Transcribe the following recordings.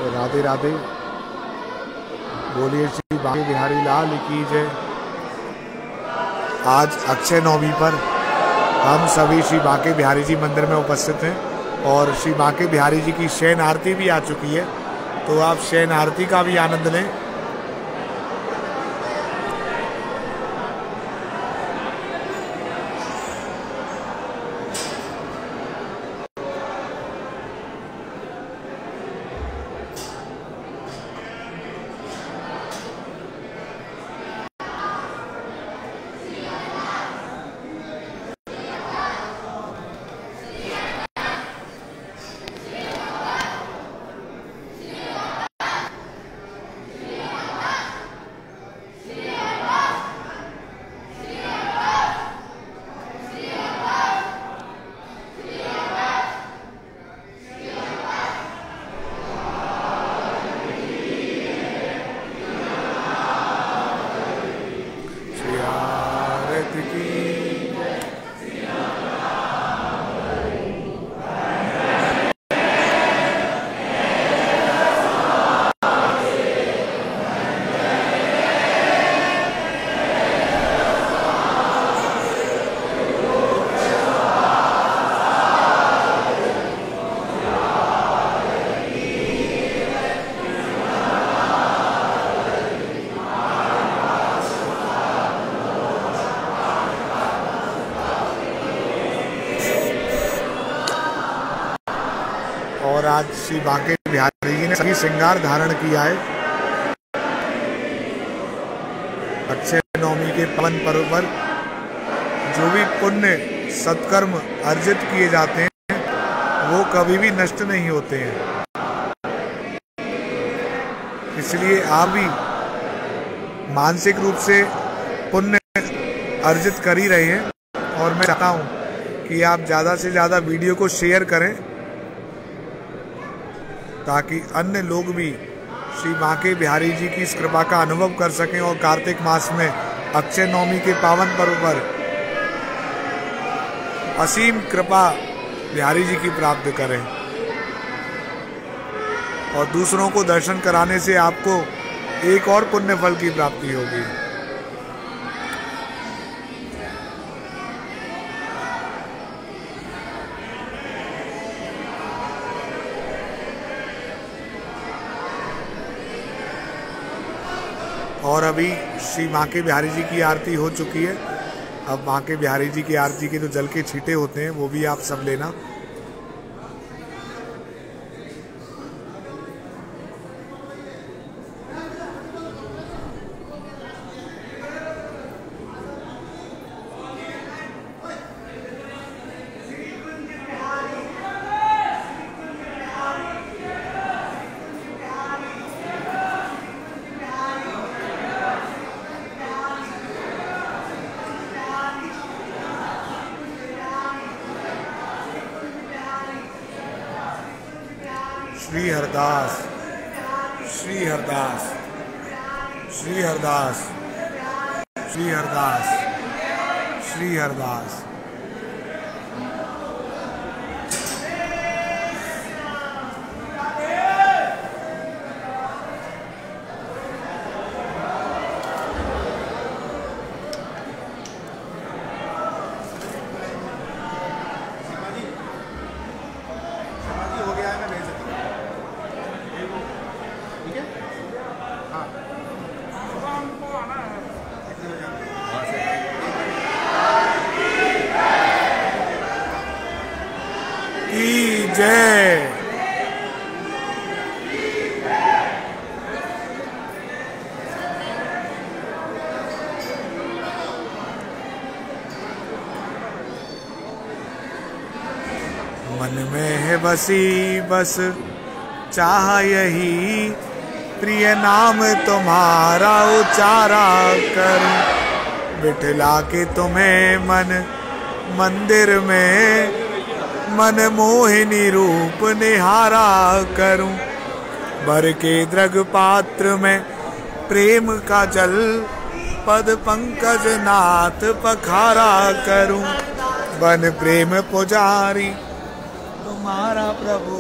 राधे राधे। बोलिए श्री बांके बिहारी लाल की जय। आज अक्षय नवमी पर हम सभी श्री बांके बिहारी जी मंदिर में उपस्थित हैं और श्री बांके बिहारी जी की शयन आरती भी आ चुकी है, तो आप शयन आरती का भी आनंद लें। और आज श्री बांके बिहारी जी ने सभी श्रृंगार धारण किया है। अक्षय नवमी के पावन पर्व पर जो भी पुण्य सत्कर्म अर्जित किए जाते हैं वो कभी भी नष्ट नहीं होते हैं, इसलिए आप भी मानसिक रूप से पुण्य अर्जित कर ही रहे हैं। और मैं चाहता हूं कि आप ज़्यादा से ज़्यादा वीडियो को शेयर करें ताकि अन्य लोग भी श्री बांके बिहारी जी की इस कृपा का अनुभव कर सकें और कार्तिक मास में अक्षय नवमी के पावन पर्व पर असीम कृपा बिहारी जी की प्राप्त करें। और दूसरों को दर्शन कराने से आपको एक और पुण्य फल की प्राप्ति होगी। और अभी श्री बांके बिहारी जी की आरती हो चुकी है। अब बांके बिहारी जी की आरती के जो जल के छींटे होते हैं वो भी आप सब लेना। श्री हरदास, श्री हरदास, श्री हरदास, श्री हरदास, श्री हरदास। जय। मन में है बसी बस चाह यही, प्रिय नाम तुम्हारा उचारा करूं, बिठला के तुम्हें मन मंदिर में, मन मोहिनी रूप निहारा करूं, भर के द्रग पात्र में प्रेम का जल, पद पंकज नाथ पखारा करूं, बन प्रेम पुजारी तुम्हारा प्रभु,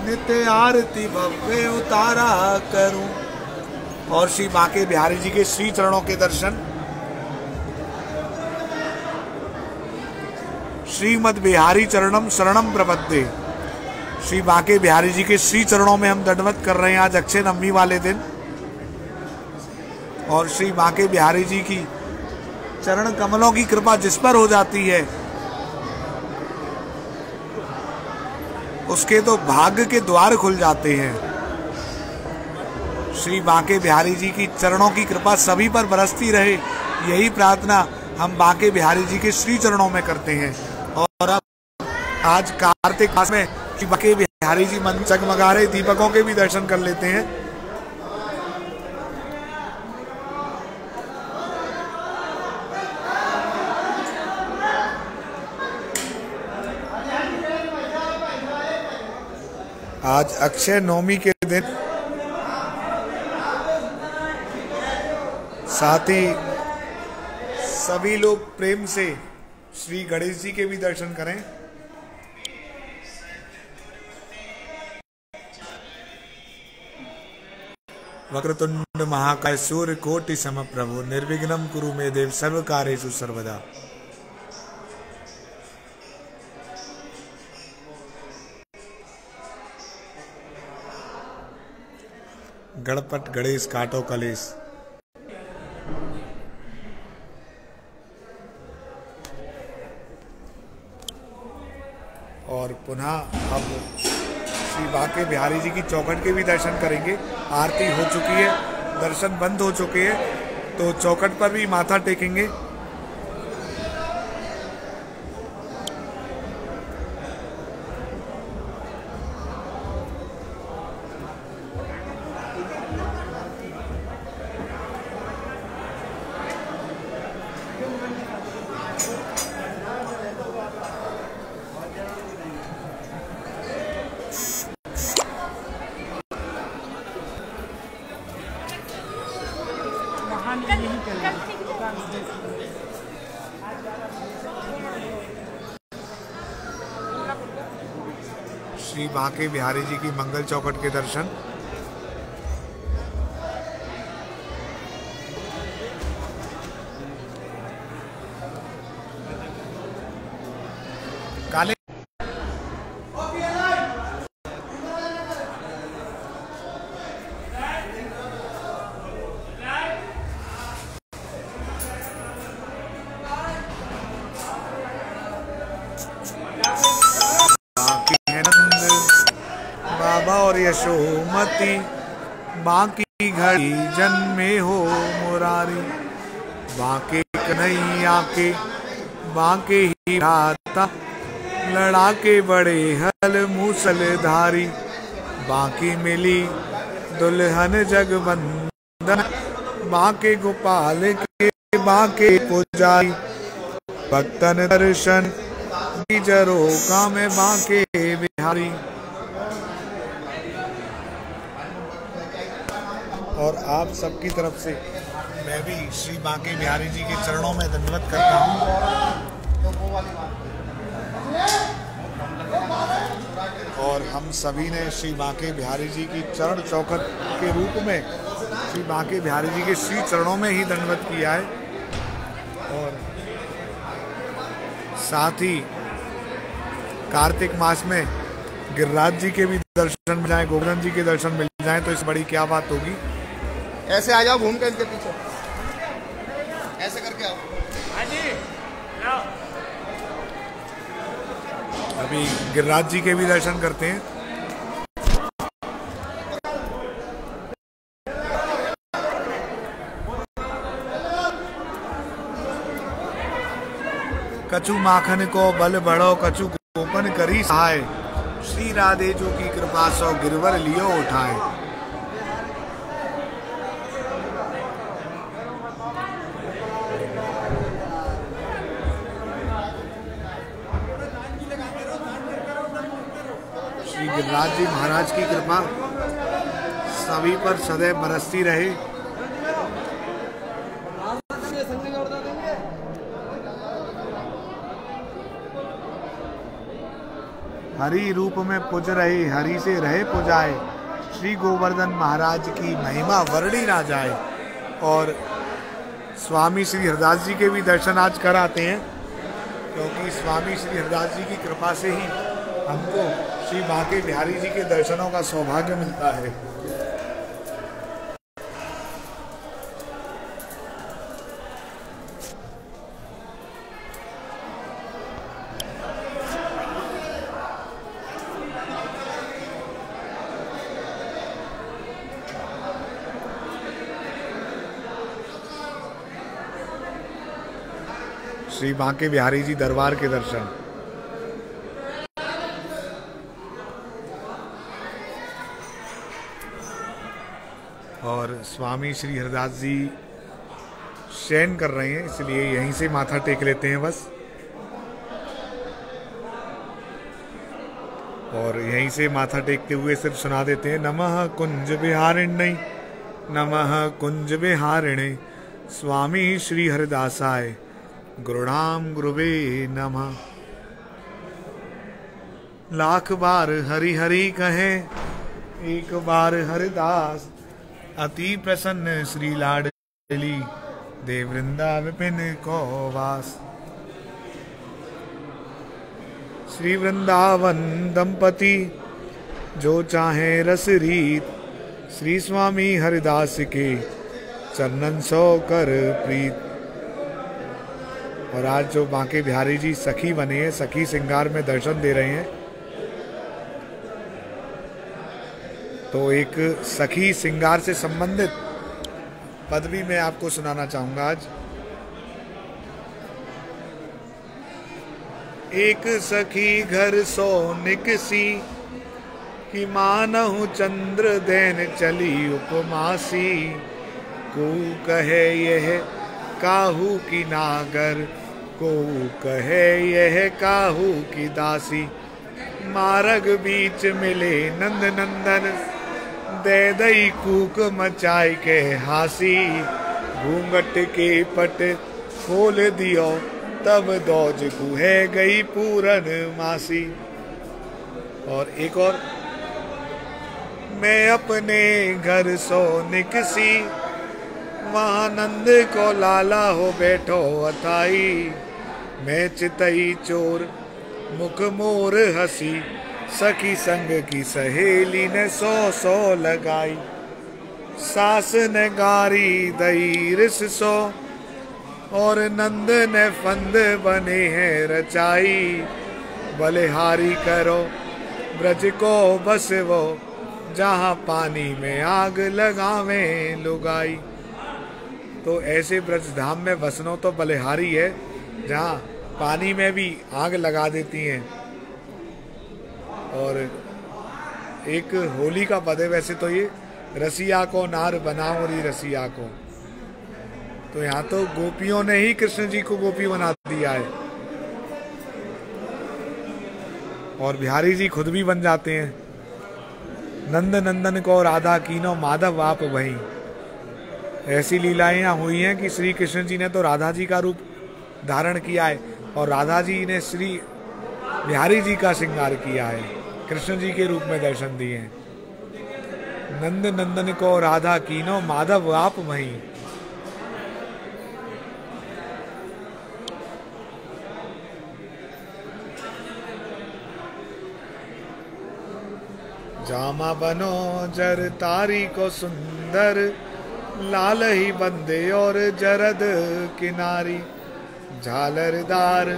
नित्य आरती भव्य उतारा करूं। और श्री बांके बिहारी जी के श्री चरणों के दर्शन। श्रीमद बिहारी चरणम शरणम प्रपद्ये। श्री बांके बिहारी जी के श्री चरणों में हम दंडवत कर रहे हैं आज अक्षय नवमी वाले दिन। और श्री बांके बिहारी जी की चरण कमलों की कृपा जिस पर हो जाती है उसके तो भाग्य के द्वार खुल जाते हैं। श्री बांके बिहारी जी की चरणों की कृपा सभी पर बरसती रहे, यही प्रार्थना हम बांके बिहारी जी के श्री चरणों में करते हैं। और अब आज कार्तिक मास में श्री बांके बिहारी जी मन जगमगा रहे दीपकों के भी दर्शन कर लेते हैं। आज अक्षय नवमी के दिन साथ ही सभी लोग प्रेम से श्री गणेश जी के भी दर्शन करें। वक्रतुंड महाकाय सूर्य कोटि समप्रभु निर्विघ्नं कुरु मे देव सर्व कार्येषु सर्वदा। गणपत गणेश काटो कलेश। और पुनः अब श्री बांके बिहारी जी की चौखट के भी दर्शन करेंगे। आरती हो चुकी है, दर्शन बंद हो चुके हैं, तो चौखट पर भी माथा टेकेंगे। श्री बांके बिहारी जी की मंगल चौखट के दर्शन। काले और यशोमती बांकी घड़ी जन्मे हो मुरारी। बांके कन्हैया के बांके ही भ्राता लड़ा के बड़े हल मूसलधारी। बांकी मिली दुल्हन जगबंदन बांके गोपाल के बांके पुजारी। भक्तन दर्शन जरो का में बांके बिहारी। और आप सबकी तरफ से मैं भी श्री बांके बिहारी जी के चरणों में दंडवत करता हूँ। और हम सभी ने श्री बांके बिहारी जी की चरण चौखट के रूप में श्री बांके बिहारी जी के श्री चरणों में ही दंडवत किया है। और साथ ही कार्तिक मास में गिरिराज जी के भी दर्शन मिल जाए, गोवर्धन जी के दर्शन मिल जाए तो इस बड़ी क्या बात होगी। ऐसे आ जाओ, घूम कर इनके पीछे ऐसे करके आओ। हाँ जी, अभी गिरिराज जी के भी दर्शन करते हैं। कछु माखन को बल बढ़ो कछु गोपन करी सहाय। श्री राधे जो की कृपा सो गिरवर लियो उठाए। श्री गिरिराज जी महाराज की कृपा सभी पर सदैव बरसती रहे। हरि रूप में पुज रहे, हरि से रहे पुजाए, श्री गोवर्धन महाराज की महिमा वर्णी ना जाए। और स्वामी श्री हरदास जी के भी दर्शन आज कराते हैं, क्योंकि स्वामी श्री हरदास जी की कृपा से ही हमको श्री बांके बिहारी जी के दर्शनों का सौभाग्य मिलता है। श्री बांके बिहारी जी दरबार के दर्शन। और स्वामी श्री हरदास जी शयन कर रहे हैं, इसलिए यहीं से माथा टेक लेते हैं बस। और यहीं से माथा टेकते हुए सिर्फ सुना देते हैं, नमः कुंज बिहारिणे, नमः कुंज बिहारिणे, स्वामी श्री हरदासाय गुरुणाम गुरुवे नमः। लाख बार हरि हरि कहे, एक बार हरिदास, अति प्रसन्न श्री लाडली, देव वृंदा विपिन को वास। श्री वृंदावन दंपति जो चाहे रस रीत, श्री स्वामी हरिदास के चरणन सो कर प्रीत। और आज जो बांके बिहारी जी सखी बने हैं, सखी श्रृंगार में दर्शन दे रहे हैं, तो एक सखी श्रृंगार से संबंधित पद भी मैं आपको सुनाना चाहूंगा आज। एक सखी घर सो निकसी, कि मानहु चंद्र देन चली उपमासी। को कहे यह काहू की नागर, को कहे यह काहू की दासी। मार्ग बीच मिले नंद नंदन, दे दई कूक मचाई के हासी। घूंघट के पट खोल दियो, तब दौज गुहे गई पूरन मासी। और एक और, मैं अपने घर सो निकसी, वहाँ नंद को लाला हो बैठो अथाई। मैं चितई चोर मुख मोर हसी, सखी संग की सहेली ने सौ सौ लगाई। सास ने गारी दई रिस सो, और नंद ने फंद बने हैं रचाई। बलिहारी करो ब्रज को बस वो, जहाँ पानी में आग लगावे लुगाई। तो ऐसे ब्रज धाम में बसनो तो बलिहारी है, जहाँ पानी में भी आग लगा देती हैं। और एक होली का पद है वैसे तो ये, रसिया को नार बनाओ री रसिया को। तो यहाँ तो गोपियों ने ही कृष्ण जी को गोपी बना दिया है, और बिहारी जी खुद भी बन जाते हैं। नंद नंदन को राधा कीनो, माधव आप वही। ऐसी लीलाएं यहाँ हुई हैं कि श्री कृष्ण जी ने तो राधा जी का रूप धारण किया है, और राधा जी ने श्री बिहारी जी का श्रृंगार किया है, कृष्ण जी के रूप में दर्शन दिए हैं। नंद नंदन को राधा कीनो, माधव आप वही। जामा बनो जर तारी को सुंदर, लाल ही बंदे और जरद किनारी। झालरदार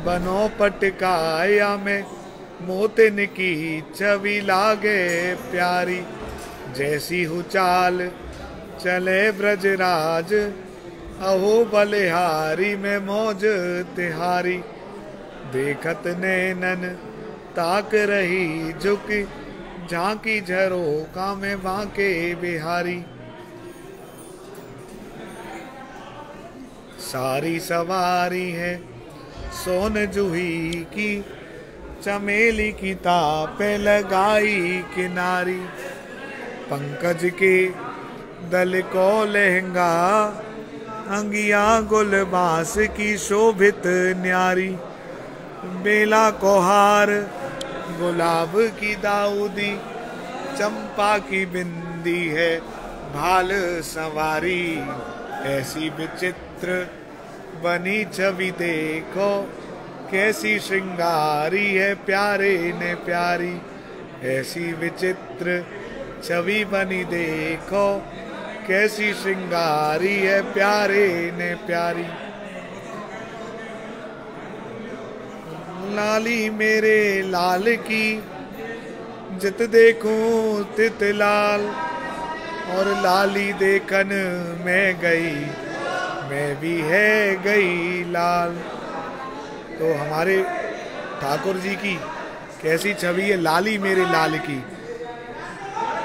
बनो पटकाया में, मोतिन की छवि लागे प्यारी। जैसी हु चाल चले ब्रजराज, अहो बलिहारी में मौज तिहारी। देखत नैनन ताक रही झुक, झांकी झरोका में बांके बिहारी। सारी सवारी है सोन जूही की, चमेली की तापे लगाई किनारी। पंकज के दल को लहंगा, अंगिया गुलबास की शोभित न्यारी। बेला को हार गुलाब की दाऊदी चंपा की बिंदी है भाल संवारी, ऐसी विचित्र बनी छवि देखो कैसी श्रृंगारी है प्यारे ने प्यारी, ऐसी विचित्र छवि बनी देखो कैसी श्रृंगारी है प्यारे ने प्यारी। लाली मेरे लाल की जित देखूं तित लाल, और लाली देखन मैं गई मैं भी है गई लाल। तो हमारे ठाकुर जी की कैसी छवि है, लाली मेरे लाल की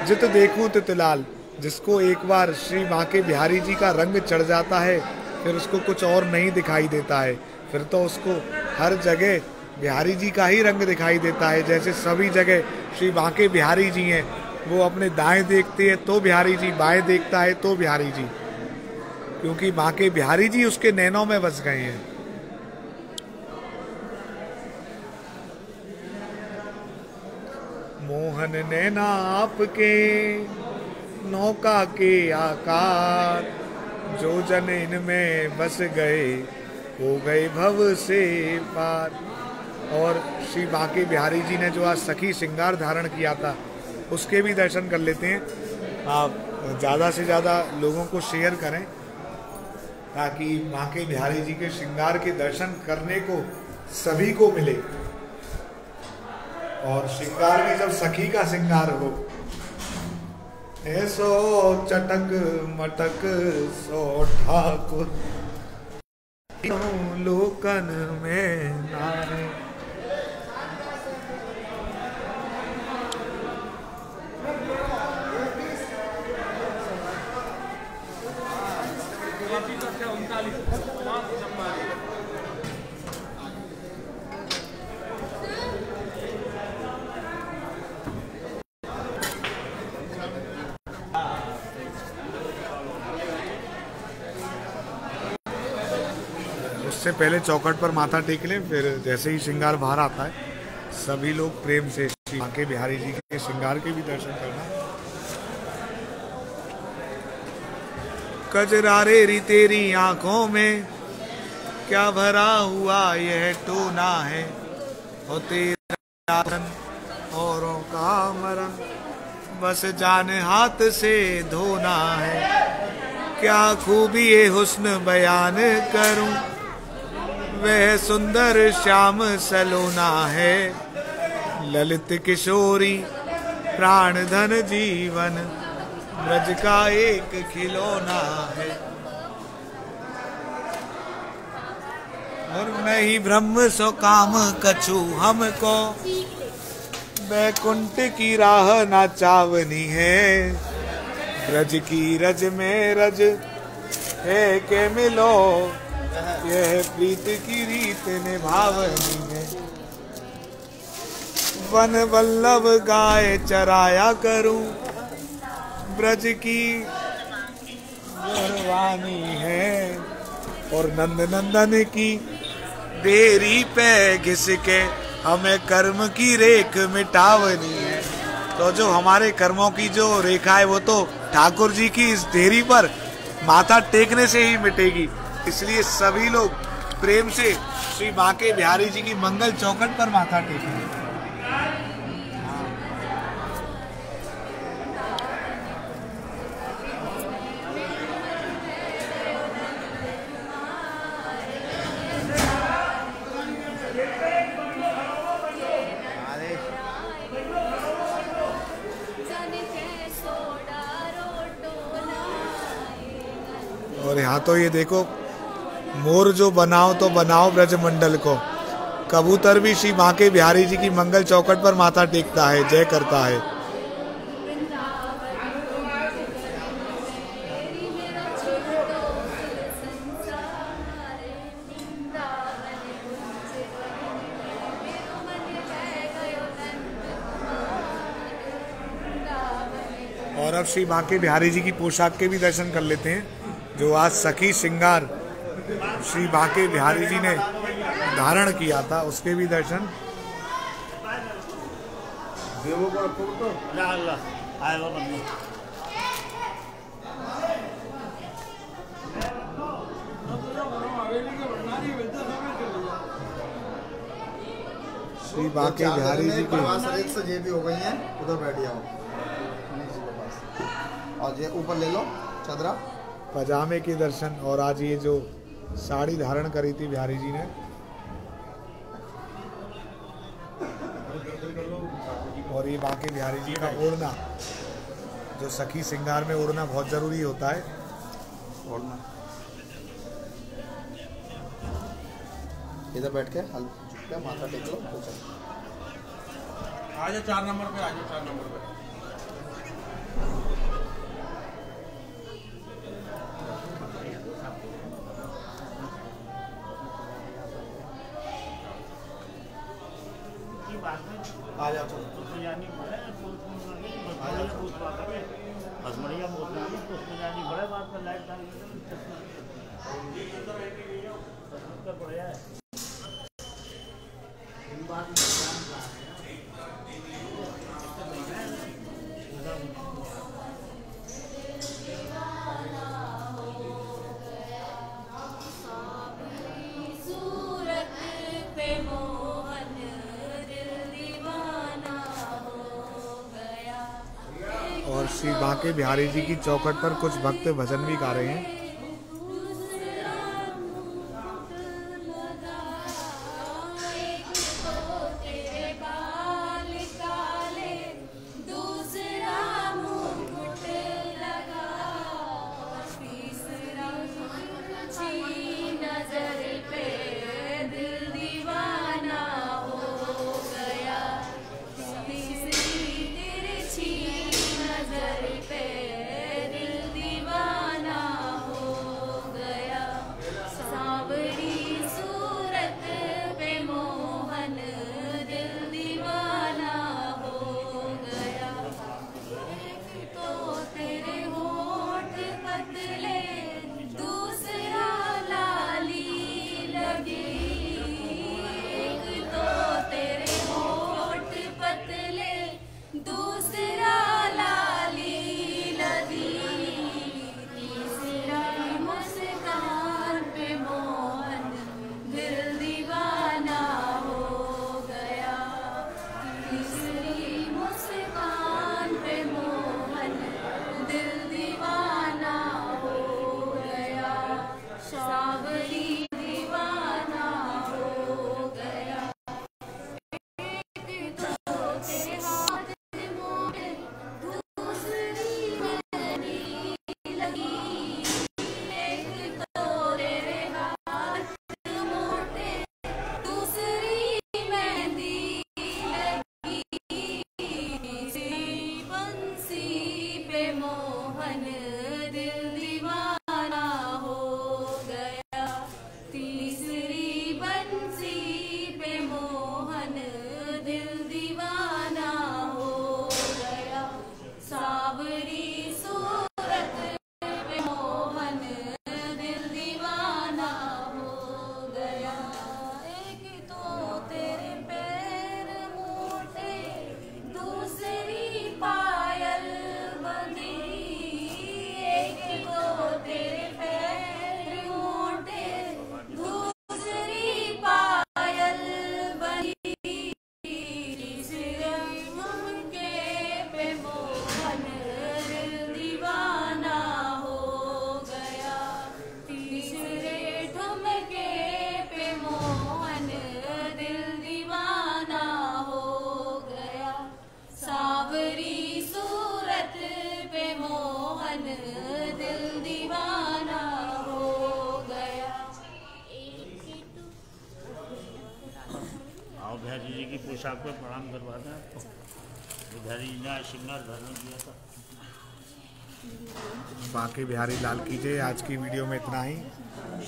जित देखूं तित लाल। जिसको एक बार श्री बांके बिहारी जी का रंग चढ़ जाता है फिर उसको कुछ और नहीं दिखाई देता है, फिर तो उसको हर जगह बिहारी जी का ही रंग दिखाई देता है। जैसे सभी जगह श्री बांके बिहारी जी हैं, वो अपने दाएं देखते हैं तो बिहारी जी, बाएं देखता है तो बिहारी जी, क्योंकि बांके बिहारी जी उसके नैनों में बस गए हैं। मोहन नैना आपके नौका के आकार, जो जन इनमें बस गए हो गए भव से पार। और श्री बांके बिहारी जी ने जो आज सखी श्रृंगार धारण किया था उसके भी दर्शन कर लेते हैं। आप ज़्यादा से ज़्यादा लोगों को शेयर करें ताकि बांके बिहारी जी के श्रृंगार के दर्शन करने को सभी को मिले। और श्रृंगार भी जब सखी का श्रृंगार हो, ऐसो चटक मटक सो ठाकुर लोकन में नारे। उससे पहले चौखट पर माथा टेक लें, फिर जैसे ही श्रृंगार बाहर आता है सभी लोग प्रेम से श्री बांके बिहारी जी के श्रृंगार के भी दर्शन करना। कजरारे री तेरी आंखों में क्या भरा हुआ यह टोना है, और तेरा औरों का मरण बस जान हाथ से धोना है। क्या खूबी ये हुस्न बयान करूं, वह सुंदर श्याम सलोना है। ललित किशोरी प्राण धन जीवन ब्रज का एक खिलौना है। और मैं ही ब्रह्म सो काम कछु हमको, बैकुंठ की राह ना चावनी है। ब्रज की रज में रज है के मिलो, यह प्रीत की रीत निभावनी है। वन वल्लभ गाय चराया करूं, ब्रज की वानी है। और नंद नंदन की देरी पे घिस के हमें कर्म की रेख मिटावनी है। तो जो हमारे कर्मों की जो रेखा है वो तो ठाकुर जी की इस देरी पर माथा टेकने से ही मिटेगी। इसलिए सभी लोग प्रेम से श्री बांके बिहारी जी की मंगल चौखट पर माथा टेकेंगे। और यहाँ तो ये देखो, मोर जो बनाओ तो बनाओ ब्रजमंडल को, कबूतर भी श्री बांके बिहारी जी की मंगल चौखट पर माथा टेकता है, जय करता है। और अब श्री बांके बिहारी जी की पोशाक के भी दर्शन कर लेते हैं, जो आज सखी श्रृंगार श्री बांके बिहारी जी ने धारण किया था, उसके भी दर्शन। बेवो को रखो तो अल्लाह आए वो बंदे श्री बांके बिहारी जी के शरीर से ये भी हो गई हैं, उधर बैठ जाओ नीचे के पास और ये ऊपर ले लो चादरा पजामे के दर्शन। और आज ये जो साड़ी धारण करी थी बिहारी जी ने, और ये बांके बिहारी जी का ओढ़ना, जो सखी श्रृंगार में ओढ़ना बहुत जरूरी होता है। ओढ़ना इधर बैठ के हल्का झुक के माथा टेक लो। आ जाओ 4 नंबर पे, आ जाओ 4 नंबर पे। आ जाओ तो बस बढ़िया बड़ा बात का लाइट बढ़िया है। और श्री बांके बिहारी जी की चौखट पर कुछ भक्त भजन भी गा रहे हैं। बिहारी जी की पोशाक पे प्रणाम करवा दें आपको। बिहारी जी ने श्रृंगार धारण किया था। बांके बिहारी लाल की जय। आज की वीडियो में इतना ही।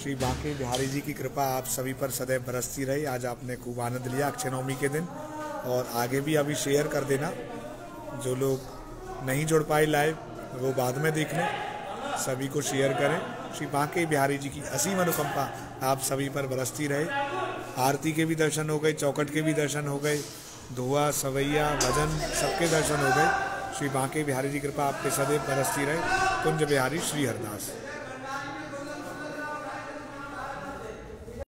श्री बांके बिहारी जी की कृपा आप सभी पर सदैव बरसती रही। आज आपने खूब आनंद लिया अक्षय नवमी के दिन, और आगे भी अभी शेयर कर देना। जो लोग नहीं जुड़ पाए लाइव वो बाद में देख लें, सभी को शेयर करें। श्री बांके बिहारी जी की असीम अनुकंपा आप सभी पर बरसती रहे। आरती के भी दर्शन हो गए, चौखट के भी दर्शन हो गए, धुआ सवैया भजन सबके दर्शन हो गए। श्री बांके बिहारी जी कृपा आप पे सदैव बरसती रहे। कुंज बिहारी श्री हरदास।